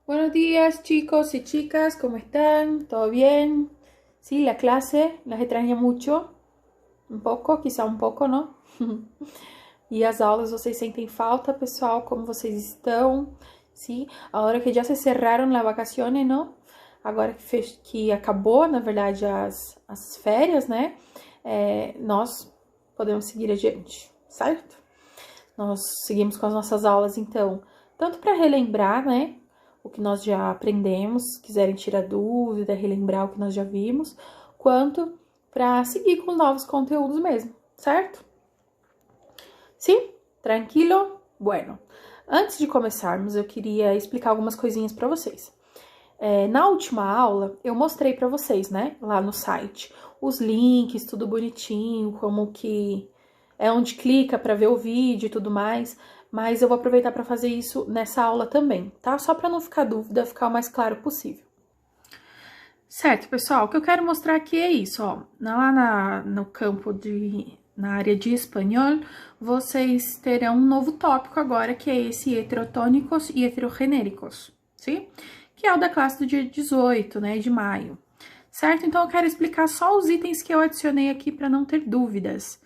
Buenos días, chicos y chicas, ¿cómo están? ¿Todo bien? Sí, la clase las extraña mucho. Um pouco, quizá um pouco, não? E as aulas, vocês sentem falta, pessoal? Como vocês estão? Sim, agora que já se cerraram as vacações, não? Agora que acabou, na verdade, as férias, né? Nós podemos seguir adiante, certo? Nós seguimos com as nossas aulas, então, tanto para relembrar, né? O que nós já aprendemos, quiserem tirar dúvida, relembrar o que nós já vimos, quanto para seguir com novos conteúdos mesmo, certo? Sim? Tranquilo? Bueno. Antes de começarmos, eu queria explicar algumas coisinhas para vocês. Na última aula, eu mostrei para vocês, né, lá no site, os links, tudo bonitinho, como que é onde clica para ver o vídeo e tudo mais, mas eu vou aproveitar para fazer isso nessa aula também, tá? Só para não ficar dúvida, ficar o mais claro possível. Certo, pessoal, o que eu quero mostrar aqui é isso, ó. Lá no campo na área de espanhol, vocês terão um novo tópico agora, que é esse heterotônicos e heterogenéricos, sim? Que é o da classe do dia 18, né, de maio, certo? Então, eu quero explicar só os itens que eu adicionei aqui para não ter dúvidas.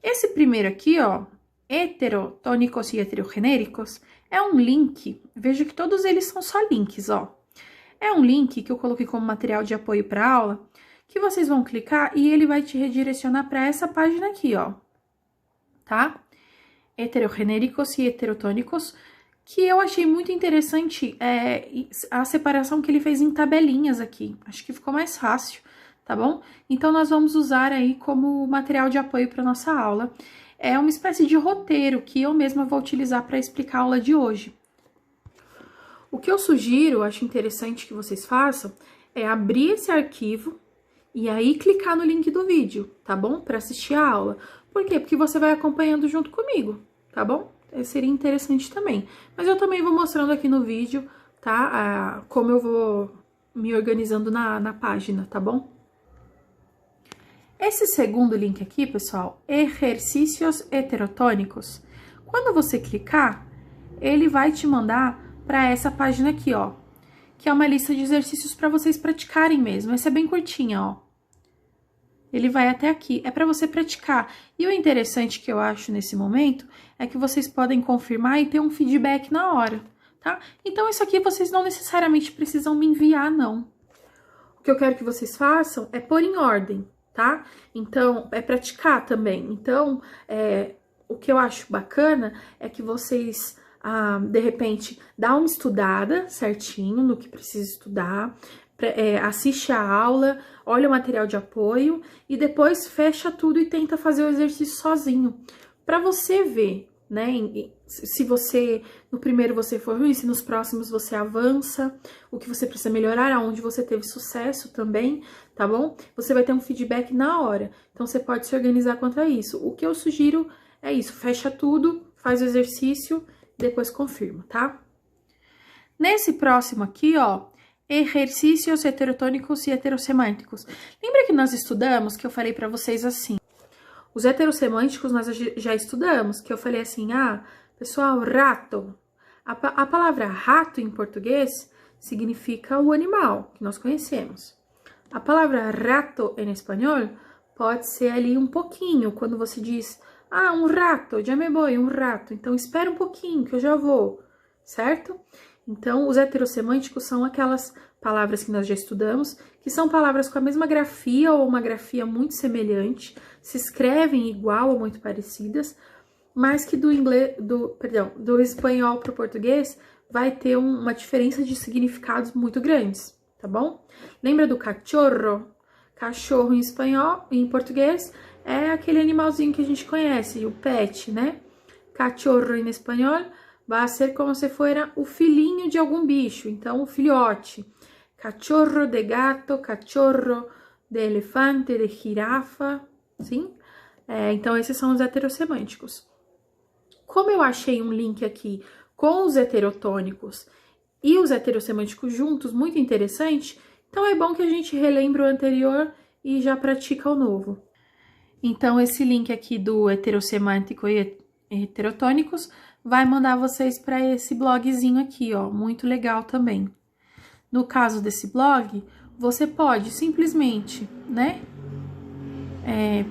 Esse primeiro aqui, ó, heterotônicos e heterogenéricos, é um link, veja que todos eles são só links, ó. É um link que eu coloquei como material de apoio para aula, que vocês vão clicar e ele vai te redirecionar para essa página aqui, ó, tá? Heterogenéricos e heterotônicos, que eu achei muito interessante a separação que ele fez em tabelinhas aqui. Acho que ficou mais fácil, tá bom? Então, nós vamos usar aí como material de apoio para nossa aula. É uma espécie de roteiro que eu mesma vou utilizar para explicar a aula de hoje. O que eu sugiro, acho interessante que vocês façam, é abrir esse arquivo e aí clicar no link do vídeo, tá bom? Para assistir a aula. Por quê? Porque você vai acompanhando junto comigo, tá bom? Seria interessante também. Mas eu também vou mostrando aqui no vídeo, tá? Como eu vou me organizando na página, tá bom? Esse segundo link aqui, pessoal, exercícios heterotônicos. Quando você clicar, ele vai te mandar para essa página aqui, ó, que é uma lista de exercícios para vocês praticarem mesmo. Essa é bem curtinha, ó. Ele vai até aqui, é para você praticar. E o interessante que eu acho nesse momento é que vocês podem confirmar e ter um feedback na hora, tá? Então, isso aqui vocês não necessariamente precisam me enviar, não. O que eu quero que vocês façam é pôr em ordem, tá? Então, é praticar também. Então, o que eu acho bacana é que vocês, de repente, dá uma estudada certinho no que precisa estudar, assiste a aula, olha o material de apoio e depois fecha tudo e tenta fazer o exercício sozinho, para você ver, né? Se no primeiro você for ruim, se nos próximos você avança, o que você precisa melhorar, aonde você teve sucesso também, tá bom? Você vai ter um feedback na hora, então você pode se organizar quanto a isso. O que eu sugiro é isso, fecha tudo, faz o exercício, depois confirma, tá? Nesse próximo aqui, ó, exercícios heterotônicos e heterossemânticos. Lembra que nós estudamos, que eu falei pra vocês assim, os heterossemânticos nós já estudamos, que eu falei assim, pessoal, rato. A palavra rato em português significa o animal, que nós conhecemos. A palavra rato em espanhol pode ser ali um pouquinho, quando você diz, um rato, já me voy, um rato. Então, espera um pouquinho que eu já vou, certo? Então, os heterossemânticos são aquelas palavras que nós já estudamos, que são palavras com a mesma grafia ou uma grafia muito semelhante, se escrevem igual ou muito parecidas, mas que do espanhol para o português vai ter uma diferença de significados muito grandes, tá bom? Lembra do cachorro? Cachorro em espanhol, em português, é aquele animalzinho que a gente conhece, o pet, né? Cachorro em espanhol vai ser como se fosse o filhinho de algum bicho, então o filhote. Cachorro de gato, cachorro de elefante, de girafa, sim? Então, esses são os heterossemânticos. Como eu achei um link aqui com os heterotônicos e os heterossemânticos juntos, muito interessante, então é bom que a gente relembre o anterior e já pratica o novo. Então, esse link aqui do heterossemântico e heterotônicos vai mandar vocês para esse blogzinho aqui, ó, muito legal também, no caso desse blog, você pode simplesmente, né,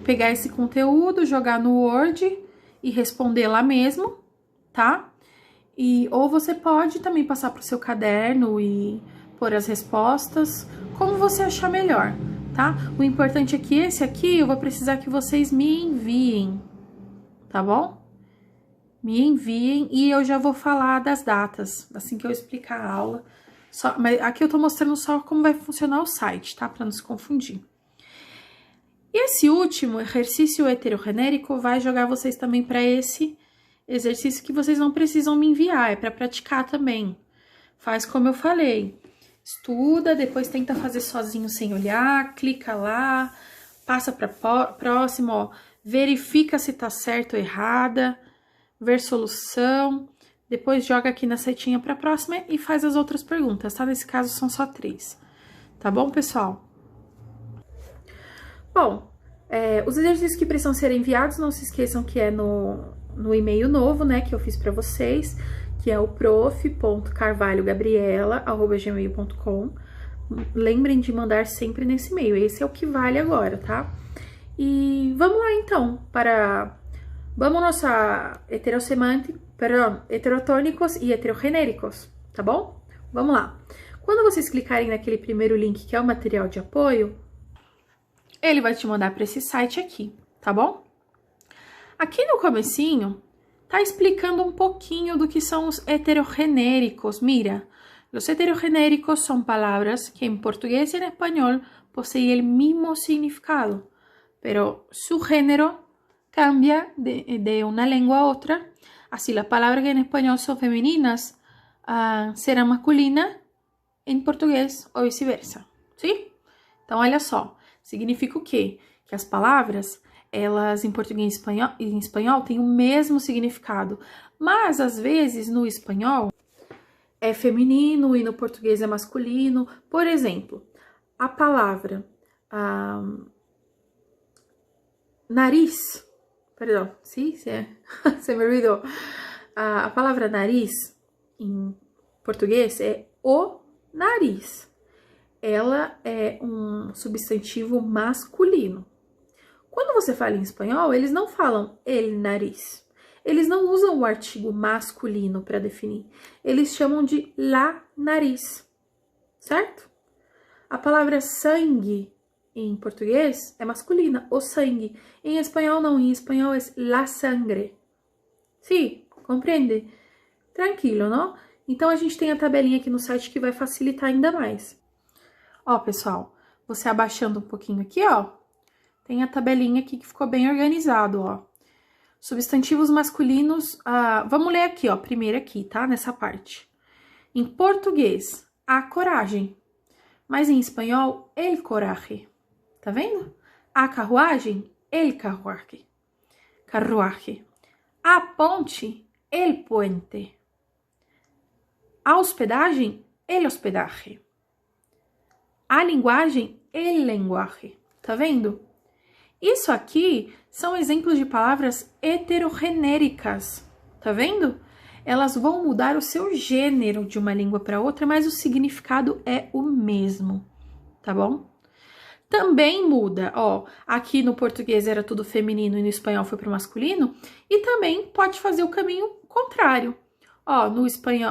pegar esse conteúdo, jogar no Word e responder lá mesmo, tá? Ou você pode também passar para o seu caderno e pôr as respostas, como você achar melhor, tá? O importante é que esse aqui eu vou precisar que vocês me enviem, tá bom? Me enviem e eu já vou falar das datas, assim que eu explicar a aula. Mas aqui eu tô mostrando só como vai funcionar o site, tá? Para não se confundir. E esse último exercício heterogenérico vai jogar vocês também para esse exercício que vocês não precisam me enviar, é para praticar também. Faz como eu falei, estuda, depois tenta fazer sozinho sem olhar, clica lá, passa para próximo, ó, verifica se tá certo ou errada, ver solução, depois joga aqui na setinha para a próxima e faz as outras perguntas, tá? Nesse caso são só 3, tá bom, pessoal? Bom, os exercícios que precisam ser enviados, não se esqueçam que é no e-mail novo, né, que eu fiz para vocês, que é o prof.carvalhogabriela@gmail.com. Lembrem de mandar sempre nesse e-mail, esse é o que vale agora, tá? E vamos lá, então, vamos a heterotônicos e heterogenéricos, tá bom? Vamos lá. Quando vocês clicarem naquele primeiro link, que é o material de apoio, ele vai te mandar para esse site aqui, tá bom? Aqui no comecinho, tá explicando um pouquinho do que são os heterogenéricos. Mira, los heterogenéricos son palabras que en portugués y en español poseen el mismo significado, pero su género cambia de una lengua a otra. Así, las palabras que en español son femeninas serán masculinas em português ou vice-versa, sim? Então, olha só, significa o quê? Que as palavras, elas em português e em espanhol têm o mesmo significado, mas às vezes no espanhol é feminino e no português é masculino. Por exemplo, a palavra nariz, perdão, sim, se me olvidou. A palavra nariz em português é o nariz. Ela é um substantivo masculino. Quando você fala em espanhol, eles não falam el nariz. Eles não usam o artigo masculino para definir. Eles chamam de la nariz, certo? A palavra sangue em português é masculina, o sangue. Em espanhol não, em espanhol é la sangre. Sim, compreende? Tranquilo, não? Então, a gente tem a tabelinha aqui no site que vai facilitar ainda mais. Ó, pessoal, você abaixando um pouquinho aqui, ó, tem a tabelinha aqui que ficou bem organizado, ó. Substantivos masculinos, vamos ler aqui, ó, primeiro aqui, tá? Nessa parte. Em português, a coragem, mas em espanhol, el coraje. Tá vendo? A carruagem, el carruaje. Carruaje. A ponte, el puente. A hospedagem, el hospedaje. A linguagem, el lenguaje. Tá vendo? Isso aqui são exemplos de palavras heterogenéricas. Tá vendo? Elas vão mudar o seu gênero de uma língua para outra, mas o significado é o mesmo. Tá bom? Também muda, ó. Aqui no português era tudo feminino e no espanhol foi para o masculino. E também pode fazer o caminho contrário. Ó,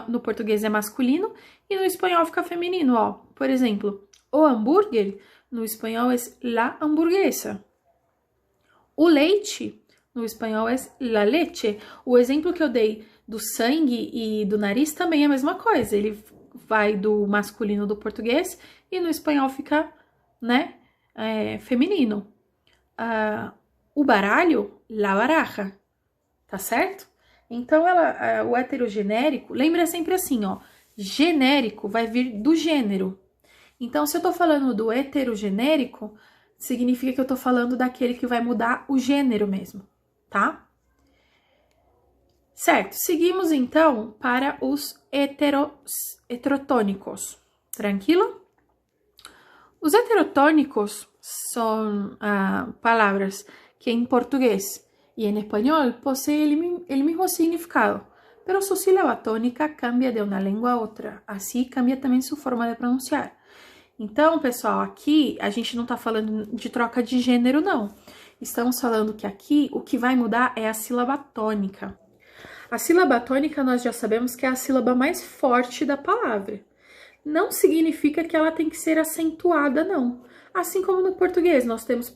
no português é masculino e no espanhol fica feminino, ó. Por exemplo, o hambúrguer, no espanhol é la hamburguesa. O leite, no espanhol é la leche. O exemplo que eu dei do sangue e do nariz também é a mesma coisa. Ele vai do masculino do português e no espanhol fica, né, feminino. O baralho, la baraja, tá certo? Então, o heterogenérico, lembra sempre assim, ó, genérico vai vir do gênero. Então, se eu tô falando do heterogenérico, significa que eu tô falando daquele que vai mudar o gênero mesmo, tá? Certo, seguimos então para os heterotônicos, tranquilo? Os heterotônicos são palavras que em português e em espanhol poseen el mismo significado, pero su sílaba tônica cambia de uma língua a outra. Assim, cambia também sua forma de pronunciar. Então, pessoal, aqui a gente não tá falando de troca de gênero, não. Estamos falando que aqui o que vai mudar é a sílaba tônica. A sílaba tônica nós já sabemos que é a sílaba mais forte da palavra. Não significa que ela tem que ser acentuada, não. Assim como no português, nós temos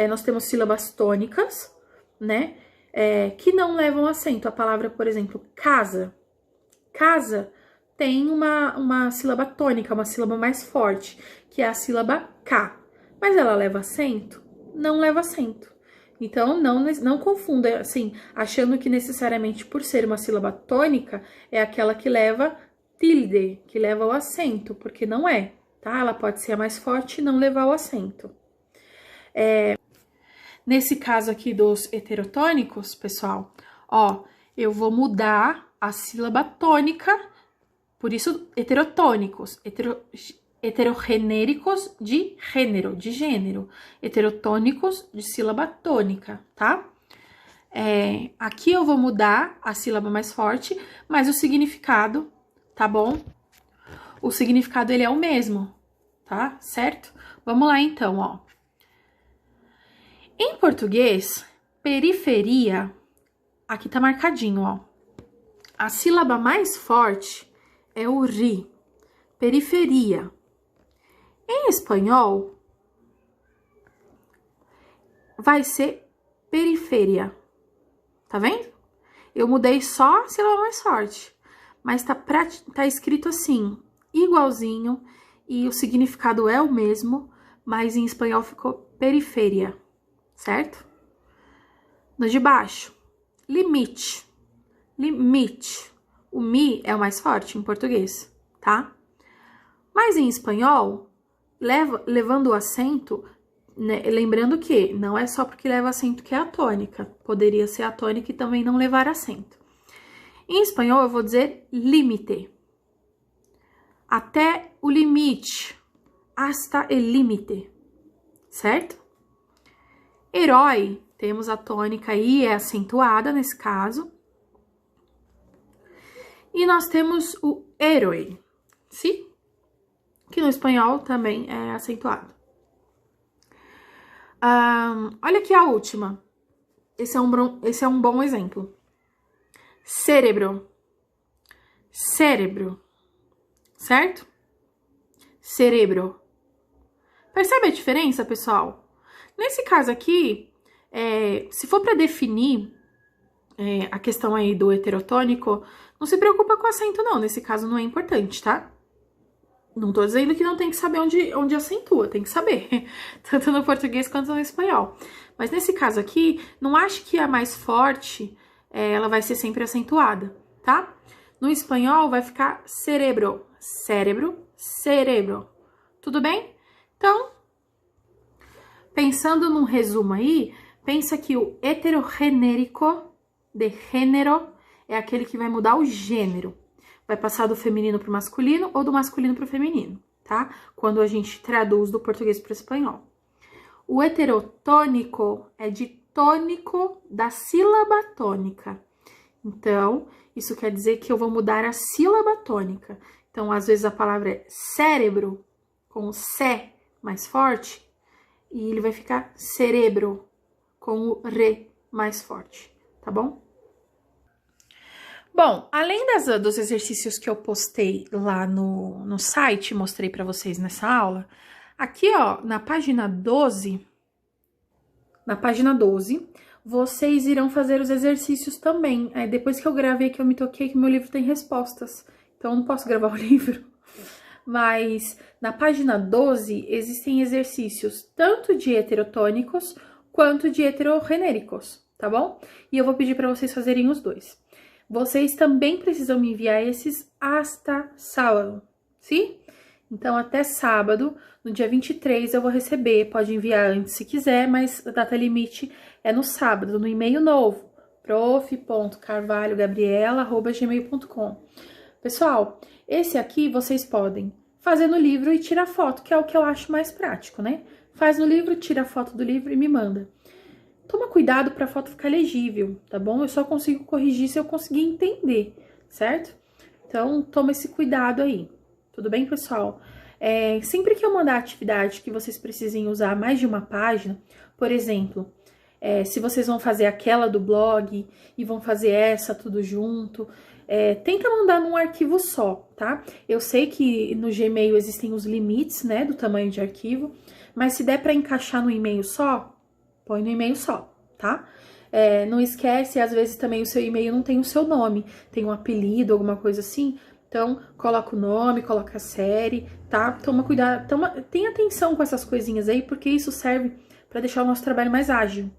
nós temos sílabas tônicas, né? Que não levam acento. A palavra, por exemplo, casa. Casa tem uma sílaba tônica, uma sílaba mais forte, que é a sílaba K. Mas ela leva acento? Não leva acento. Então, não confunda, assim, achando que necessariamente por ser uma sílaba tônica, é aquela que leva tilde, que leva o acento, porque não é, tá? Ela pode ser a mais forte e não levar o acento. Nesse caso aqui dos heterotônicos, pessoal, ó, eu vou mudar a sílaba tônica, por isso heterotônicos, heterogenéricos de gênero, heterotônicos de sílaba tônica, tá? Aqui eu vou mudar a sílaba mais forte, mas o significado, tá bom? O significado, ele é o mesmo, tá? Certo? Vamos lá, então, ó. Em português, periferia, aqui tá marcadinho, ó. A sílaba mais forte é o ri, periferia. Em espanhol, vai ser periferia, tá vendo? Eu mudei só a sílaba mais forte, mas tá escrito assim, igualzinho, e o significado é o mesmo, mas em espanhol ficou periferia, certo? No de baixo, limite, limite. O mi é o mais forte em português, tá? Mas em espanhol, levando o acento, né, lembrando que não é só porque leva acento que é a tônica, poderia ser a tônica e também não levar acento. Em espanhol, eu vou dizer límite, até o limite, hasta el límite, certo? Herói, temos a tônica aí, é acentuada nesse caso. E nós temos o héroe, sim? Que no espanhol também é acentuado. Olha aqui a última. Esse é um bom exemplo. Cérebro. Cérebro. Certo? Cerebro. Percebe a diferença, pessoal? Nesse caso aqui, se for para definir a questão aí do heterotônico, não se preocupa com acento, não. Nesse caso não é importante, tá? Não tô dizendo que não tem que saber onde acentua, tem que saber. Tanto no português quanto no espanhol. Mas nesse caso aqui, não acho que a mais forte, ela vai ser sempre acentuada, tá? No espanhol vai ficar cerebro, cérebro, cerebro. Tudo bem? Então, pensando num resumo aí, pensa que o heterogenérico de gênero é aquele que vai mudar o gênero. Vai passar do feminino para o masculino ou do masculino para o feminino, tá? Quando a gente traduz do português para o espanhol. O heterotônico é de tônico da sílaba tônica. Então, isso quer dizer que eu vou mudar a sílaba tônica. Então, às vezes a palavra é cérebro, com o sé mais forte, e ele vai ficar cerebro, com o re mais forte, tá bom? Bom, além dos exercícios que eu postei lá no site, mostrei para vocês nessa aula, aqui, ó, na página 12, vocês irão fazer os exercícios também. Depois que eu gravei aqui, eu me toquei que meu livro tem respostas, então eu não posso gravar o livro. Mas na página 12 existem exercícios tanto de heterotônicos quanto de heterogenéricos, tá bom? E eu vou pedir para vocês fazerem os dois. Vocês também precisam me enviar esses hasta sábado, sim? Então, até sábado, no dia 23, eu vou receber. Pode enviar antes se quiser, mas a data limite é no sábado, no e-mail novo, prof.carvalhogabriela@gmail.com. Pessoal, esse aqui vocês podem fazer no livro e tirar foto, que é o que eu acho mais prático, né? Faz no livro, tira a foto do livro e me manda. toma cuidado para a foto ficar legível, tá bom? Eu só consigo corrigir se eu conseguir entender, certo? Então, toma esse cuidado aí. Tudo bem, pessoal? Sempre que eu mandar atividade que vocês precisem usar mais de uma página, por exemplo, se vocês vão fazer aquela do blog e vão fazer essa tudo junto, tenta mandar num arquivo só, tá? Eu sei que no Gmail existem os limites, né, do tamanho de arquivo, mas se der para encaixar no e-mail só, põe no e-mail só, tá? Não esquece, às vezes também o seu e-mail não tem o seu nome, tem um apelido, alguma coisa assim. Então, coloca o nome, coloca a série, tá? Toma cuidado, tenha atenção com essas coisinhas aí, porque isso serve para deixar o nosso trabalho mais ágil.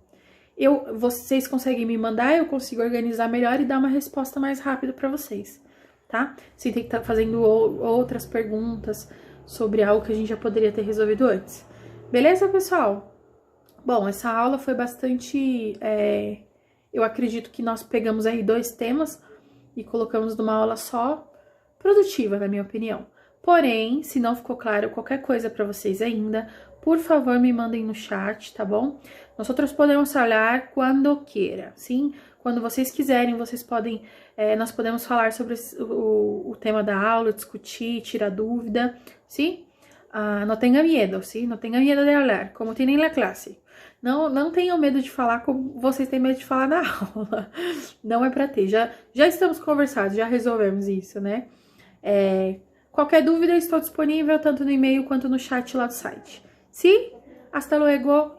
Vocês conseguem me mandar, eu consigo organizar melhor e dar uma resposta mais rápida para vocês, tá? Sem ter que estar fazendo outras perguntas sobre algo que a gente já poderia ter resolvido antes. Beleza, pessoal? Bom, essa aula foi bastante... eu acredito que nós pegamos aí 2 temas e colocamos numa aula só, produtiva, na minha opinião. Porém, se não ficou claro qualquer coisa para vocês ainda, por favor, me mandem no chat, tá bom? Nós podemos falar quando queira, sim? Quando vocês quiserem, vocês podem... nós podemos falar sobre o tema da aula, discutir, tirar dúvida, sim? No tenha miedo, sim? No tenha miedo de falar, como tem na classe. Não tenham medo de falar como vocês têm medo de falar na aula. Não é pra ter. Já estamos conversados, já resolvemos isso, né? Qualquer dúvida, eu estou disponível tanto no e-mail quanto no chat lá do site. Sim? Hasta luego!